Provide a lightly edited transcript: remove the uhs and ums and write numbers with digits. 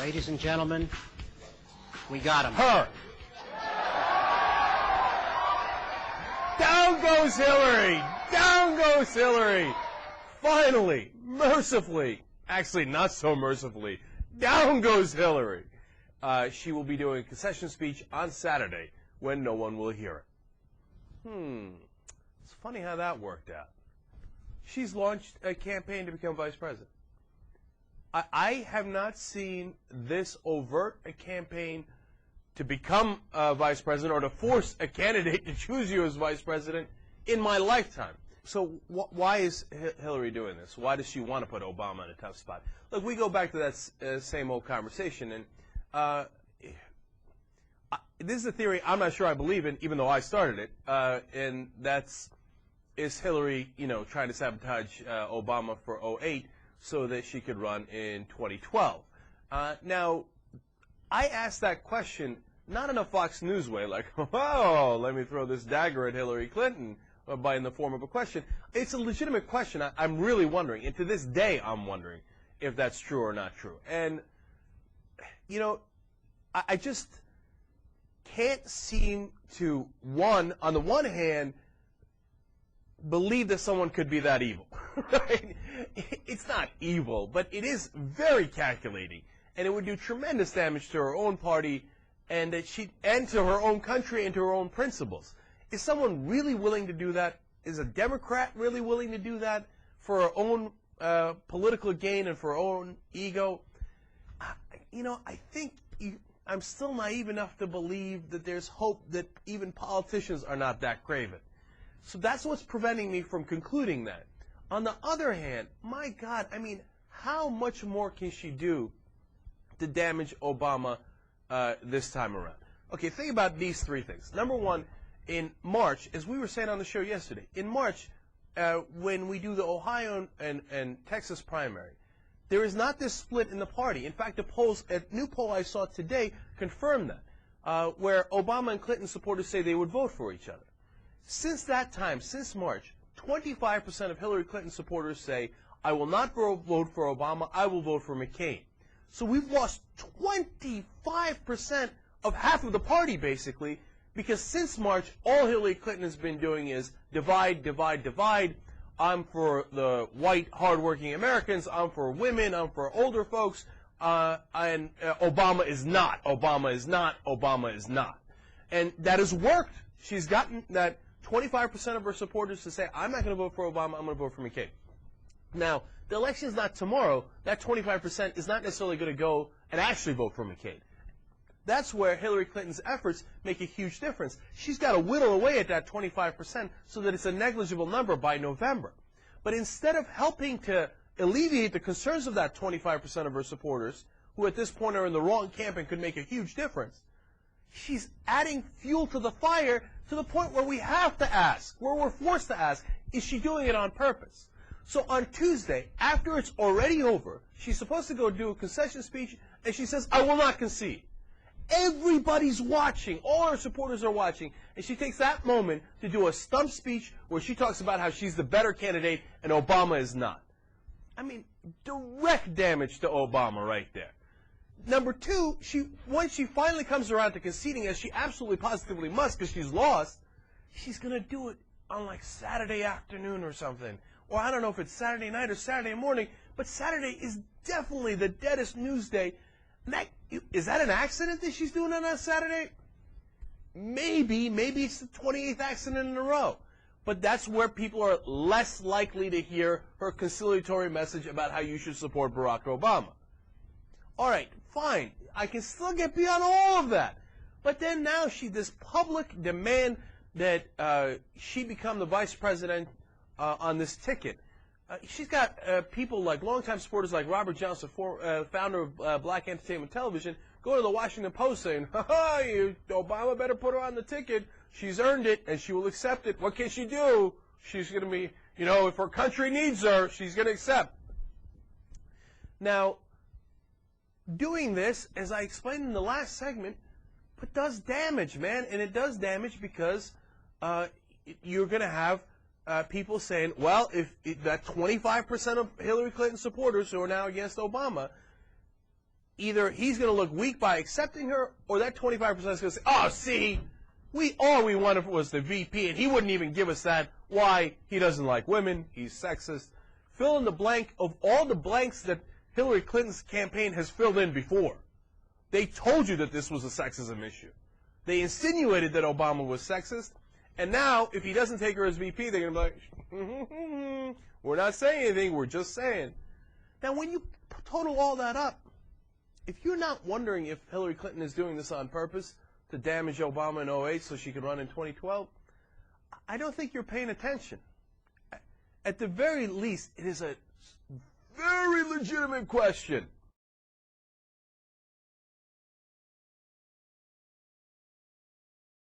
Ladies and gentlemen, we got him. Her. Down goes Hillary! Down goes Hillary! Finally, mercifully, actually not so mercifully, down goes Hillary. She will be doing a concession speech on Saturday when no one will hear it. It's funny how that worked out. She's launched a campaign to become vice president. I have not seen this overt a campaign to become vice president or to force a candidate to choose you as vice president in my lifetime. So why is Hillary doing this? Why does she want to put Obama in a tough spot? Look, we go back to that same old conversation, and this is a theory I'm not sure I believe in, even though I started it, and is Hillary, trying to sabotage Obama for 2008 so that she could run in 2012. Now, I asked that question not in a Fox News way, like, oh, let me throw this dagger at Hillary Clinton, in the form of a question. It's a legitimate question. I'm really wondering, and to this day I'm wondering if that's true or not true. And, I just can't seem to, on the one hand, believe that someone could be that evil. Right? It's not evil, but it is very calculating, and it would do tremendous damage to her own party and to her own country and to her own principles. Is someone really willing to do that? Is a Democrat really willing to do that for her own political gain and for her own ego? I think I'm still naive enough to believe that there's hope that even politicians are not that craven. So that's what's preventing me from concluding that. On the other hand, my God, how much more can she do to damage Obama this time around? Okay, think about these three things. Number one, in March, as we were saying on the show yesterday, in March, when we do the Ohio and Texas primary, there is not this split in the party. In fact, a new poll I saw today confirmed that, where Obama and Clinton supporters say they would vote for each other. Since that time, since March, 25% of Hillary Clinton supporters say, I will not vote for Obama, I will vote for McCain. So we've lost 25% of half of the party, basically, because since March, all Hillary Clinton has been doing is divide, divide, divide. I'm for the white, hardworking Americans. I'm for women. I'm for older folks. And Obama is not. Obama is not. Obama is not. And that has worked. She's gotten that 25% of her supporters to say, I'm not going to vote for Obama. I'm going to vote for McCain. Now, the election is not tomorrow. That 25% is not necessarily going to go and actually vote for McCain. That's where Hillary Clinton's efforts make a huge difference. She's got to whittle away at that 25% so that it's a negligible number by November. But instead of helping to alleviate the concerns of that 25% of her supporters, who at this point are in the wrong camp and could make a huge difference, she's adding fuel to the fire to the point where we have to ask, where we're forced to ask, is she doing it on purpose? So on Tuesday, after it's already over, she's supposed to go do a concession speech, and she says, I will not concede. Everybody's watching. All her supporters are watching. And she takes that moment to do a stump speech where she talks about how she's the better candidate and Obama is not. Direct damage to Obama right there. Number two, once she finally comes around to conceding, as she absolutely positively must because she's lost, she's going to do it on like Saturday afternoon or something. Or I don't know if it's Saturday night or Saturday morning, but Saturday is definitely the deadest news day. Is that an accident that she's doing it on Saturday? Maybe it's the 28th accident in a row. But that's where people are less likely to hear her conciliatory message about how you should support Barack Obama. All right, fine. I can still get beyond all of that. But then now this public demand that she become the vice president on this ticket. She's got people like longtime supporters like Robert Johnson, founder of Black Entertainment Television, going to the Washington Post saying, Obama better put her on the ticket. She's earned it, and she will accept it. What can she do? She's going to be, if her country needs her, she's going to accept. Now, doing this, as I explained in the last segment, it does damage, man. And it does damage because you're going to have people saying, well, if that 25% of Hillary Clinton supporters who are now against Obama, either he's going to look weak by accepting her, or that 25% is going to say, oh, see, all we wanted was the VP, and he wouldn't even give us that. Why? He doesn't like women. He's sexist. Fill in the blank of all the blanks that Hillary Clinton's campaign has filled in before. They told you that this was a sexism issue. They insinuated that Obama was sexist, and now, if he doesn't take her as VP, they're going to be like, we're not saying anything, we're just saying. Now, when you total all that up, if you're not wondering if Hillary Clinton is doing this on purpose to damage Obama in 2008 so she could run in 2012, I don't think you're paying attention. At the very least, it is a very legitimate question.